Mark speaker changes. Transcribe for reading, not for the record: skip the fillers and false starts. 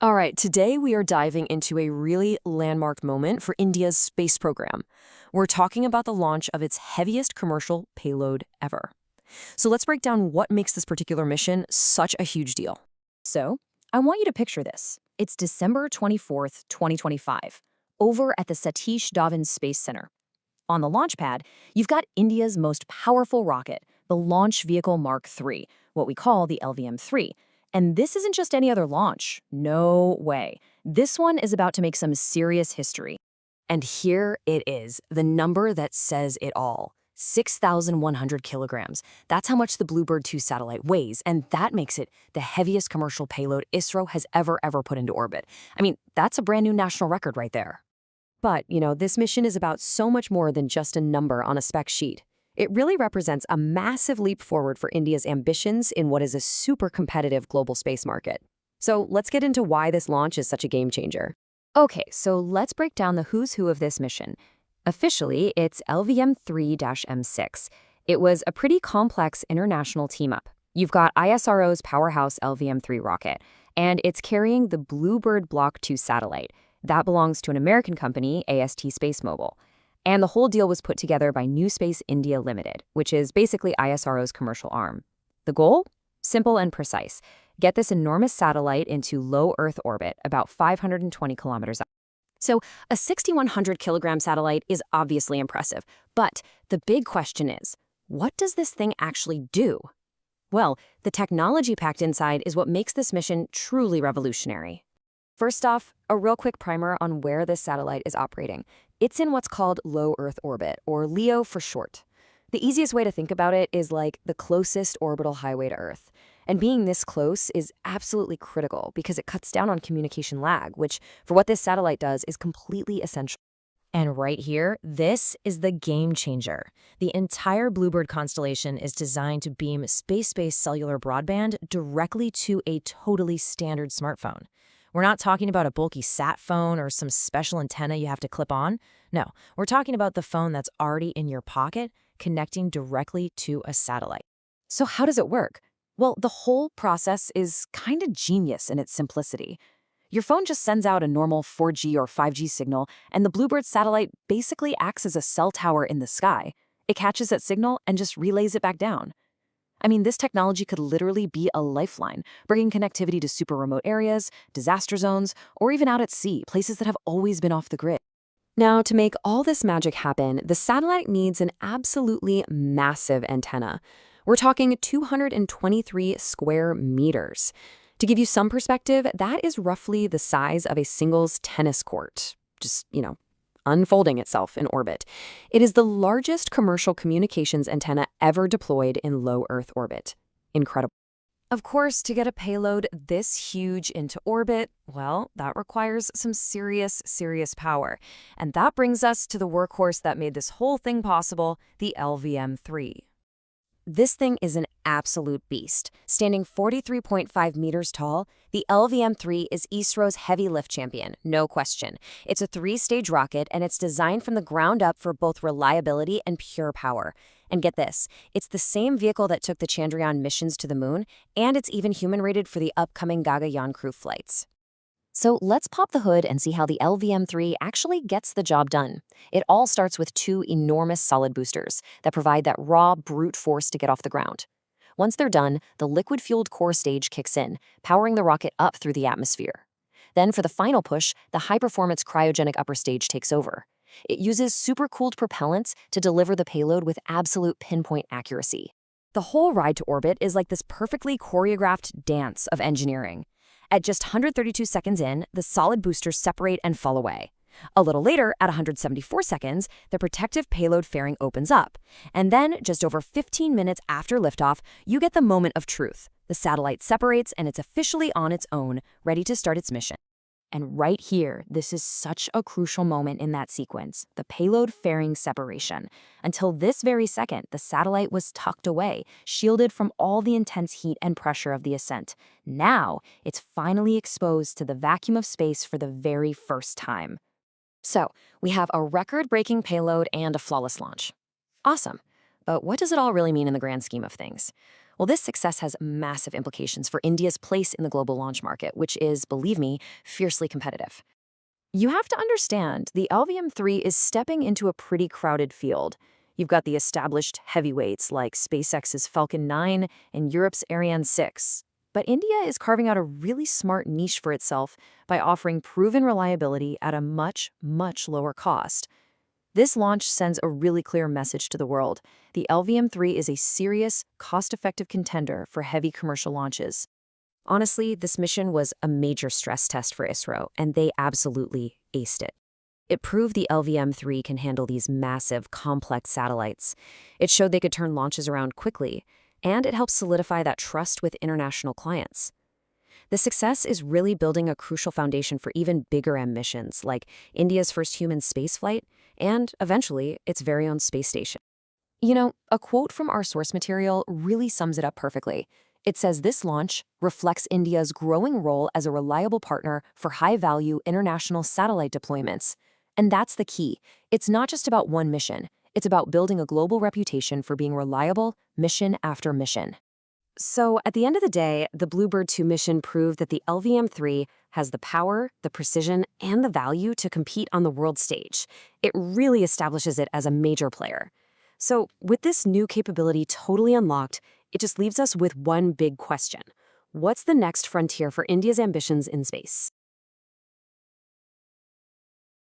Speaker 1: All right, today we are diving into a really landmark moment for India's space program. We're talking about the launch of its heaviest commercial payload ever. So let's break down what makes this particular mission such a huge deal.
Speaker 2: So, I want you to picture this. It's December 24th, 2025, over at the Satish Dhawan Space Center. On the launch pad, you've got India's most powerful rocket, the Launch Vehicle Mark III, what we call the LVM3. And this isn't just any other launch. No way. This one is about to make some serious history.
Speaker 1: And here it is, the number that says it all. 6,100 kilograms. That's how much the Bluebird 2 satellite weighs, and that makes it the heaviest commercial payload Isro has ever put into orbit. I mean, that's a brand new national record right there. But, this mission is about so much more than just a number on a spec sheet. It really represents a massive leap forward for India's ambitions in what is a super competitive global space market. So let's get into why this launch is such a game changer.
Speaker 2: Okay, so let's break down the who's who of this mission. Officially, it's LVM3-M6. It was a pretty complex international team-up. You've got ISRO's powerhouse LVM3 rocket, and it's carrying the Bluebird Block 2 satellite. That belongs to an American company, AST Space Mobile. And the whole deal was put together by New Space India Limited, which is basically ISRO's commercial arm. The goal? Simple and precise. Get this enormous satellite into low Earth orbit, about 520 kilometers up. So a 6,100-kilogram satellite is obviously impressive. But the big question is, what does this thing actually do? Well, the technology packed inside is what makes this mission truly revolutionary. First off, a real quick primer on where this satellite is operating. It's in what's called low Earth orbit, or LEO for short. The easiest way to think about it is like the closest orbital highway to Earth. And being this close is absolutely critical because it cuts down on communication lag, which, for what this satellite does, is completely essential.
Speaker 3: And right here, this is the game changer. The entire Bluebird constellation is designed to beam space-based cellular broadband directly to a totally standard smartphone. We're not talking about a bulky sat phone or some special antenna you have to clip on. No, we're talking about the phone that's already in your pocket, connecting directly to a satellite.
Speaker 2: So how does it work? Well, the whole process is kind of genius in its simplicity. Your phone just sends out a normal 4G or 5G signal, and the Bluebird satellite basically acts as a cell tower in the sky. It catches that signal and just relays it back down. I mean, this technology could literally be a lifeline, bringing connectivity to super remote areas, disaster zones, or even out at sea, places that have always been off the grid.
Speaker 1: Now, to make all this magic happen, the satellite needs an absolutely massive antenna. We're talking 223 square meters. To give you some perspective, that is roughly the size of a singles tennis court. Just, unfolding itself in orbit. It is the largest commercial communications antenna ever deployed in low Earth orbit. Incredible. Of course, to get a payload this huge into orbit, well, that requires some serious power. And that brings us to the workhorse that made this whole thing possible, the LVM3. This thing is an absolute beast. Standing 43.5 meters tall, the LVM3 is Isro's heavy lift champion, no question. It's a 3-stage rocket, and it's designed from the ground up for both reliability and pure power. And get this, it's the same vehicle that took the Chandrayaan missions to the moon, and it's even human-rated for the upcoming Gaganyaan crew flights. So let's pop the hood and see how the LVM3 actually gets the job done. It all starts with 2 enormous solid boosters that provide that raw, brute force to get off the ground. Once they're done, the liquid-fueled core stage kicks in, powering the rocket up through the atmosphere. Then for the final push, the high-performance cryogenic upper stage takes over. It uses supercooled propellants to deliver the payload with absolute pinpoint accuracy. The whole ride to orbit is like this perfectly choreographed dance of engineering. At just 132 seconds in, the solid boosters separate and fall away. A little later, at 174 seconds, the protective payload fairing opens up. And then, just over 15 minutes after liftoff, you get the moment of truth. The satellite separates and it's officially on its own, ready to start its mission. And right here, this is such a crucial moment in that sequence, the payload fairing separation. Until this very second, the satellite was tucked away, shielded from all the intense heat and pressure of the ascent. Now, it's finally exposed to the vacuum of space for the very first time. So, we have a record-breaking payload and a flawless launch. Awesome. But what does it all really mean in the grand scheme of things?
Speaker 2: Well, this success has massive implications for India's place in the global launch market, which is, believe me, fiercely competitive. You have to understand, the LVM3 is stepping into a pretty crowded field. You've got the established heavyweights like SpaceX's Falcon 9 and Europe's Ariane 6. But India is carving out a really smart niche for itself by offering proven reliability at a much, much lower cost. This launch sends a really clear message to the world. The LVM3 is a serious, cost-effective contender for heavy commercial launches. Honestly, this mission was a major stress test for Isro, and they absolutely aced it. It proved the LVM3 can handle these massive, complex satellites. It showed they could turn launches around quickly, and it helped solidify that trust with international clients. The success is really building a crucial foundation for even bigger ambitions, like India's first human spaceflight and, eventually, its very own space station. You know, a quote from our source material really sums it up perfectly. It says this launch reflects India's growing role as a reliable partner for high-value international satellite deployments. And that's the key. It's not just about one mission. It's about building a global reputation for being reliable, mission after mission. So, at the end of the day, the Bluebird 2 mission proved that the LVM3 has the power, the precision, and the value to compete on the world stage. It really establishes it as a major player. So, with this new capability totally unlocked, it just leaves us with one big question. What's the next frontier for India's ambitions in space?